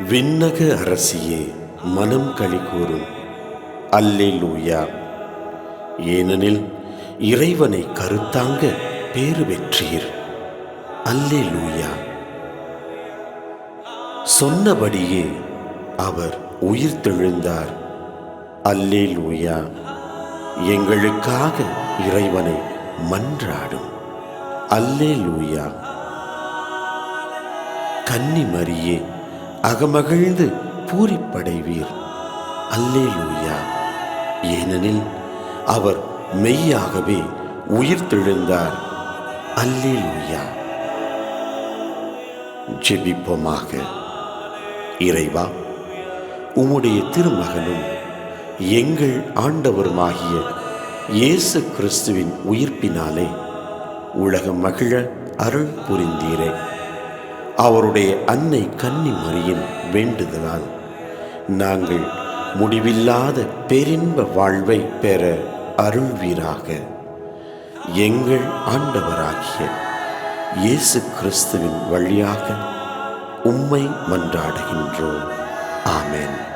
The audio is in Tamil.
விண்ணக அரசியே மனம் களி கூறும். அல்லேலூயா. ஏனெனில் இறைவனை கருத்தாங்க பேறு பெற்றீர். அல்லேலூயா. சொன்னபடியே அவர் உயிர்த்தெழுந்தார். அல்லேலூயா. எங்களுக்காக இறைவனை மன்றாடும். அல்லேலூயா. கன்னி மரியே அகமகிழ்ந்து பூரிப்படைவீர். அல்லேலூயா. ஏனெனில் அவர் மெய்யாகவே உயிர்த்தெழுந்தார். அல்லேலூயா. ஜெபிப்போமாக. இறைவா, உம்முடைய திருமகனும் எங்கள் ஆண்டவருமாகிய இயேசு கிறிஸ்துவின் உயிர்ப்பினாலே உலகம் மகிழ அருள் புரிந்தீரே. அவருடைய அன்னை கன்னி மரியின் வேண்டுதலால் நாங்கள் முடிவில்லாத பேரின்ப வாழ்வை பெற அருள்வீராக. எங்கள் ஆண்டவராகிய இயேசு கிறிஸ்துவின் வழியாக உம்மை மன்றாடுகின்றோம். ஆமென்.